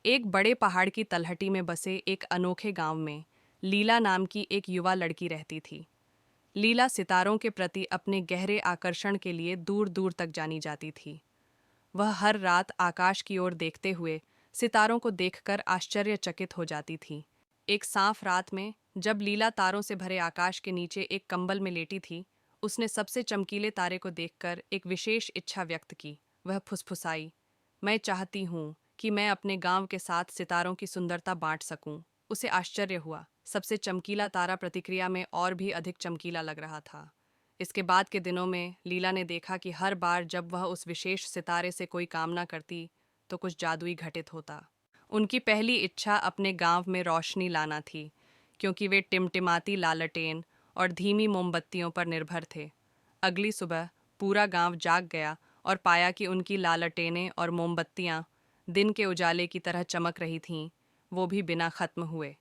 एक बड़े पहाड़ की तलहटी में बसे एक अनोखे गांव में लीला नाम की एक युवा लड़की रहती थी। लीला सितारों के प्रति अपने गहरे आकर्षण के लिए दूर दूर तक जानी जाती थी। वह हर रात आकाश की ओर देखते हुए सितारों को देखकर आश्चर्यचकित हो जाती थी। एक साफ रात में जब लीला तारों से भरे आकाश के नीचे एक कंबल में लेटी थी, उसने सबसे चमकीले तारे को देखकर एक विशेष इच्छा व्यक्त की। वह फुसफुसाई, मैं चाहती हूँ कि मैं अपने गांव के साथ सितारों की सुंदरता बांट सकूं। उसे आश्चर्य हुआ, सबसे चमकीला तारा प्रतिक्रिया में और भी अधिक चमकीला लग रहा था। इसके बाद के दिनों में लीला ने देखा कि हर बार जब वह उस विशेष सितारे से कोई कामना करती तो कुछ जादुई घटित होता। उनकी पहली इच्छा अपने गांव में रोशनी लाना थी, क्योंकि वे टिमटिमाती लालटेन और धीमी मोमबत्तियों पर निर्भर थे। अगली सुबह पूरा गांव जाग गया और पाया कि उनकी लालटेनें और मोमबत्तियां दिन के उजाले की तरह चमक रही थीं, वो भी बिना खत्म हुए।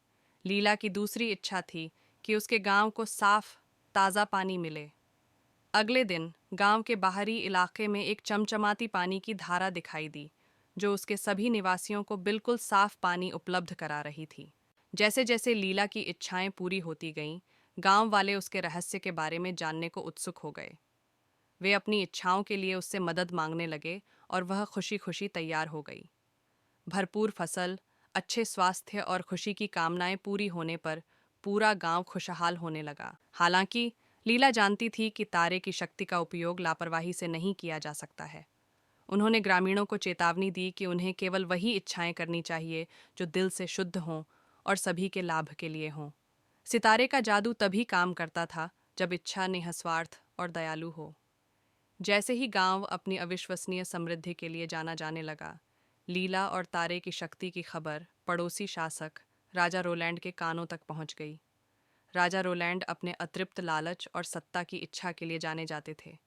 लीला की दूसरी इच्छा थी कि उसके गांव को साफ, ताज़ा पानी मिले। अगले दिन गांव के बाहरी इलाके में एक चमचमाती पानी की धारा दिखाई दी, जो उसके सभी निवासियों को बिल्कुल साफ पानी उपलब्ध करा रही थी। जैसे जैसे लीला की इच्छाएं पूरी होती गईं, गांव वाले उसके रहस्य के बारे में जानने को उत्सुक हो गए। वे अपनी इच्छाओं के लिए उससे मदद मांगने लगे और वह खुशी खुशी तैयार हो गई। भरपूर फसल, अच्छे स्वास्थ्य और खुशी की कामनाएं पूरी होने पर पूरा गांव खुशहाल होने लगा। हालांकि लीला जानती थी कि तारे की शक्ति का उपयोग लापरवाही से नहीं किया जा सकता है। उन्होंने ग्रामीणों को चेतावनी दी कि उन्हें केवल वही इच्छाएं करनी चाहिए जो दिल से शुद्ध हों और सभी के लाभ के लिए हों। सितारे का जादू तभी काम करता था जब इच्छा निस्वार्थ और दयालु हो। जैसे ही गांव अपनी अविश्वसनीय समृद्धि के लिए जाना जाने लगा, लीला और तारे की शक्ति की खबर पड़ोसी शासक राजा रोलैंड के कानों तक पहुंच गई। राजा रोलैंड अपने अतृप्त लालच और सत्ता की इच्छा के लिए जाने जाते थे।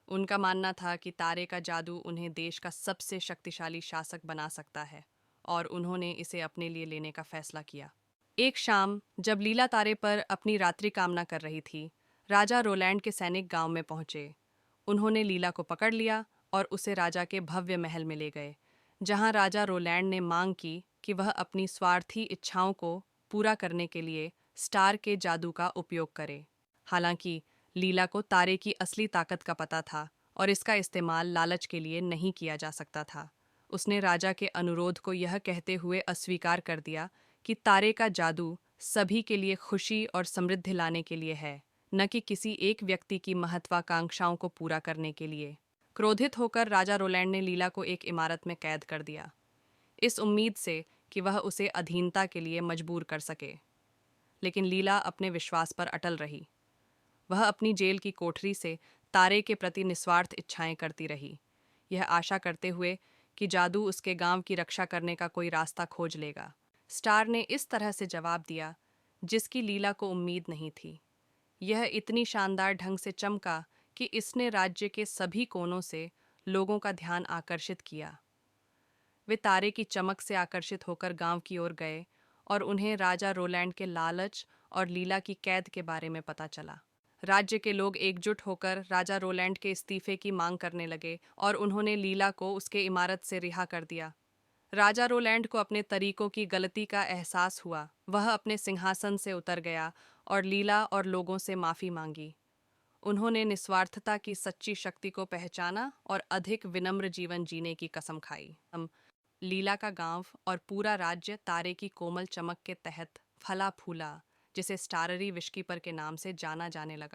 उनका मानना था कि तारे का जादू उन्हें देश का सबसे शक्तिशाली शासक बना सकता है, और उन्होंने इसे अपने लिए लेने का फैसला किया। एक शाम जब लीला तारे पर अपनी रात्रि कामना कर रही थी, राजा रोलैंड के सैनिक गांव में पहुंचे। उन्होंने लीला को पकड़ लिया और उसे राजा के भव्य महल में ले गए, जहां राजा रोलैंड ने मांग की कि वह अपनी स्वार्थी इच्छाओं को पूरा करने के लिए स्टार के जादू का उपयोग करे। हालांकि लीला को तारे की असली ताकत का पता था और इसका इस्तेमाल लालच के लिए नहीं किया जा सकता था। उसने राजा के अनुरोध को यह कहते हुए अस्वीकार कर दिया कि तारे का जादू सभी के लिए खुशी और समृद्धि लाने के लिए है, न कि किसी एक व्यक्ति की महत्वाकांक्षाओं को पूरा करने के लिए। क्रोधित होकर राजा रोलैंड ने लीला को एक इमारत में कैद कर दिया, इस उम्मीद से कि वह उसे अधीनता के लिए मजबूर कर सके। लेकिन लीला अपने विश्वास पर अटल रही। वह अपनी जेल की कोठरी से तारे के प्रति निस्वार्थ इच्छाएं करती रही, यह आशा करते हुए कि जादू उसके गांव की रक्षा करने का कोई रास्ता खोज लेगा। स्टार ने इस तरह से जवाब दिया जिसकी लीला को उम्मीद नहीं थी। यह इतनी शानदार ढंग से चमका कि इसने राज्य के सभी कोनों से लोगों का ध्यान आकर्षित किया। वे तारे की चमक से आकर्षित होकर गांव की ओर गए और उन्हें राजा रोलैंड के लालच और लीला की कैद के बारे में पता चला। राज्य के लोग एकजुट होकर राजा रोलैंड के इस्तीफे की मांग करने लगे और उन्होंने लीला को उसके इमारत से रिहा कर दिया। राजा रोलैंड को अपने तरीकों की गलती का एहसास हुआ। वह अपने सिंहासन से उतर गया और लीला और लोगों से माफ़ी मांगी। उन्होंने निस्वार्थता की सच्ची शक्ति को पहचाना और अधिक विनम्र जीवन जीने की कसम खाई। लीला का गांव और पूरा राज्य तारे की कोमल चमक के तहत फला फूला, जिसे स्टाररी विशकीपर के नाम से जाना जाने लगा।